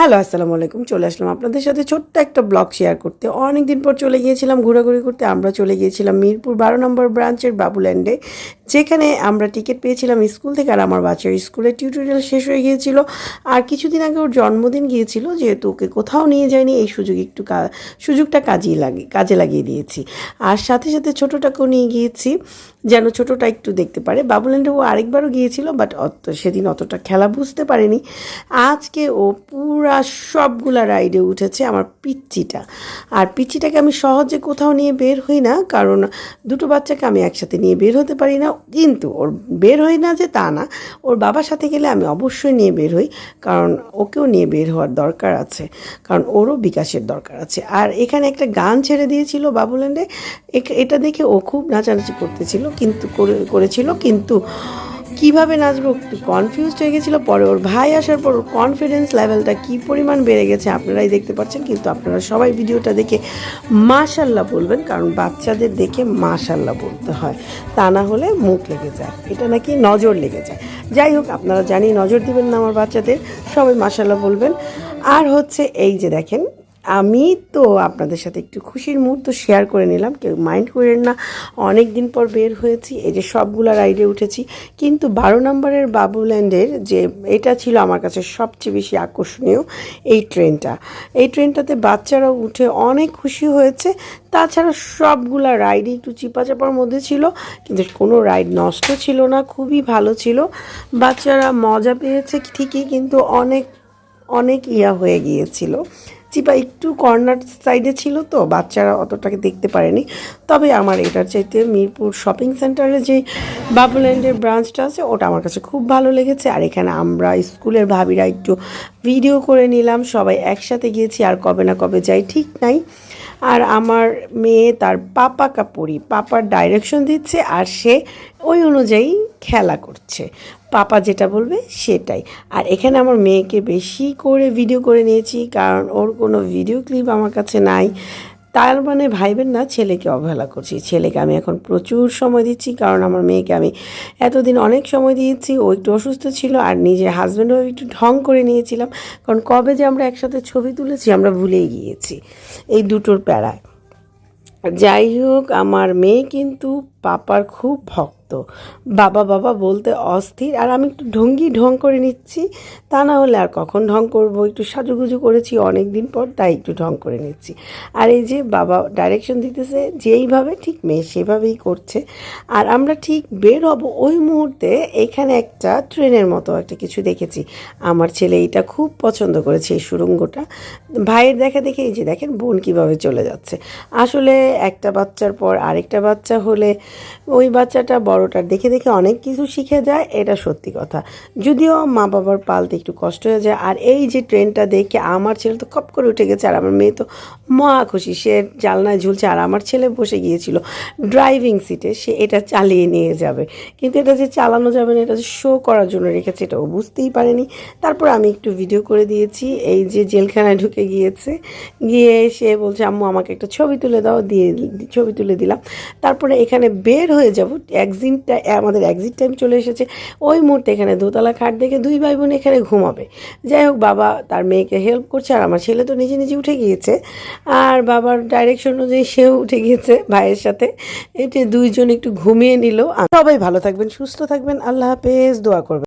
Hello, আসসালামু আলাইকুম। চলে আসলাম আপনাদের সাথে ছোট্ট একটা ব্লগ শেয়ার করতে। অনেক দিন পর চলে গিয়েছিলাম ঘোরাঘুরি করতে। আমরা চলে গিয়েছিলাম মিরপুর 12 নম্বর ব্রাঞ্চের বাবুল্যান্ডে, যেখানে আমরা টিকিট পেয়েছিলাম স্কুল থেকে। আর আমার বাচ্চার স্কুলের টিউটোরিয়াল শেষ হয়ে গিয়েছিল। আর কিছুদিন আগে ওর জন্মদিন গিয়েছিল, যেহেতু ওকে কোথাও নিয়ে যায়নি, এই সুযোগটা কাজে লাগিয়ে দিয়েছি। আর সাথে সাথে ছোটোটাকেও নিয়ে গিয়েছি, যেন ছোটোটা একটু দেখতে পারে। বাবুল্যান্ডে ও আরেকবারও গিয়েছিল, বাট সেদিন অতটা খেলা বুঝতে পারেনি। আজকে ও পুরা সবগুলা রাইডে উঠেছে, আমার পিচ্চিটা। আর পিচ্চিটাকে আমি সহজে কোথাও নিয়ে বের হই না, কারণ দুটো বাচ্চাকে আমি একসাথে নিয়ে বের হতে পারি না। কিন্তু ওর বের হই না যে তা না, ওর বাবার সাথে গেলে আমি অবশ্যই নিয়ে বের হই, কারণ ওকেও নিয়ে বের হওয়ার দরকার আছে, কারণ ওরও বিকাশের দরকার আছে। আর এখানে একটা গান ছেড়ে দিয়েছিল বাবুল্যান্ডে, এটা দেখে ও খুব নাচানাচি করেছিল, কিন্তু কীভাবে নাচবো একটু কনফিউজড হয়ে গেছিলো। পরে ওর ভাই আসার পর ওর কনফিডেন্স লেভেলটা কী পরিমাণ বেড়ে গেছে আপনারাই দেখতে পাচ্ছেন। কিন্তু আপনারা সবাই ভিডিওটা দেখে মাশাল্লাহ বলবেন, কারণ বাচ্চাদের দেখে মাশাল্লাহ বলতে হয়, তা না হলে মুখ লেগে যায়, এটা নাকি নজর লেগে যায়। যাই হোক, আপনারা জানি নজর দিবেন না আমার বাচ্চাদের, সবাই মাশাল্লাহ বলবেন। আর হচ্ছে এই যে দেখেন, আমি তো আপনাদের সাথে একটু খুশির মুহূর্ত শেয়ার করে নিলাম, কেউ মাইন্ড করেন না। অনেক দিন পর বের হয়েছি, এই যে সবগুলা রাইডে উঠেছি, কিন্তু 12 নম্বরের বাবুল্যান্ডের যে এটা ছিল আমার কাছে সবচেয়ে বেশি আকর্ষণীয় এই ট্রেনটাতে বাচ্চারাও উঠে অনেক খুশি হয়েছে। তাছাড়া সবগুলা রাইডই একটু চিপাচাপার মধ্যে ছিল, কিন্তু কোনো রাইড নষ্ট ছিল না, খুবই ভালো ছিল। বাচ্চারা মজা পেয়েছে ঠিকই, কিন্তু অনেক হয়ে গিয়েছিল। চিপা একটু কর্নার সাইডে ছিল, তো বাচ্চারা অতটাকে দেখতে পারেনি। তবে আমার এটার চাইতে মিরপুর শপিং সেন্টারে যে বাবুল্যান্ডের ব্রাঞ্চটা আছে, ওটা আমার কাছে খুব ভালো লেগেছে। আর এখানে আমরা স্কুলের ভাবিরা একটু ভিডিও করে নিলাম, সবাই একসাথে গিয়েছি। আর কবে না কবে যাই ঠিক নাই। আর আমার মেয়ে তার পাপার ডাইরেকশন দিচ্ছে, আর সে ওই অনুযায়ী খেলা করছে, পাপা যেটা বলবে সেটাই। আর এখানে আমার মেয়েকে বেশি করে ভিডিও করে নিয়েছি, কারণ ওর কোনো ভিডিও ক্লিপ আমার কাছে নাই। তার মানে ভাইবেন না ছেলেকে অবহেলা করছি, ছেলেকে আমি এখন প্রচুর সময় দিচ্ছি, কারণ আমার মেয়েকে আমি এতদিন অনেক সময় দিয়েছি। ও একটু অসুস্থ ছিল, আর নিজে হাজব্যান্ডও একটু ঢং করে নিয়েছিলাম, কারণ কবে যে আমরা একসাথে ছবি তুলেছি আমরা ভুলেই গিয়েছি এই দুটোর প্যারায়। যাই হোক, আমার মেয়ে কিন্তু পাপার খুব ভক্ত, বাবা বাবা বলতে অস্থির। আর আমি একটু ঢং করে নিচ্ছি, তা না হলে আর কখন ঢং করব। একটু সাজুগুজু করেছি অনেক দিন পর, তাই একটু ঢং করে নিচ্ছি। আর এই যে বাবা ডাইরেকশন দিতেছে যেইভাবে, ঠিক মেয়ে সেভাবেই করছে। আর আমরা ঠিক বের হব ওই মুহূর্তে এখানে একটা ট্রেনের মতো একটা কিছু দেখেছি। আমার ছেলে এটা খুব পছন্দ করেছে, এই সুড়ঙ্গটা। ভাইয়ের দেখে এই যে দেখেন বোন কীভাবে চলে যাচ্ছে। আসলে একটা বাচ্চার পর আরেকটা বাচ্চা হলে ওই বাচ্চাটা বড়টার দেখে অনেক কিছু শিখে যায়, এটা সত্যি কথা। যদিও মা বাবার পালতে একটু কষ্ট হয়ে যায়। আর এই যে ট্রেনটা দেখে আমার ছেলে তো খপ করে উঠে গেছে, আর আমার মেয়ে তো মহা খুশি, সে জানলায় ঝুলছে। আর আমার ছেলে বসে গিয়েছিল ড্রাইভিং সিটে, সে এটা চালিয়ে নিয়ে যাবে, কিন্তু এটা যে চালানো যাবে না, এটা যে শো করার জন্য রেখেছে, এটা ও বুঝতেই পারেনি। তারপর আমি একটু ভিডিও করে দিয়েছি। এই যে জেলখানায় ঢুকে গিয়ে সে বলছে আম্মু আমাকে একটা ছবি তুলে দাও, ছবি তুলে দিলাম। তারপরে এখানে বের হয়ে যাব, আমাদের এক্সিট টাইম চলে এসেছে। ওই মুহূর্তে এখানে দোতলা খাট দেখে দুই ভাই বোন এখানে ঘুমাবে। যাই হোক, বাবা তার মেয়েকে হেল্প করছে, আর আমার ছেলে তো নিজে উঠে গিয়েছে, আর বাবার ডাইরেকশন অনুযায়ী সেও উঠে গিয়েছে ভাইয়ের সাথে। এটা দুইজন একটু ঘুমিয়ে নিল। সবাই ভালো থাকবেন, সুস্থ থাকবেন, আল্লাহ হাফেজ, দোয়া করবেন।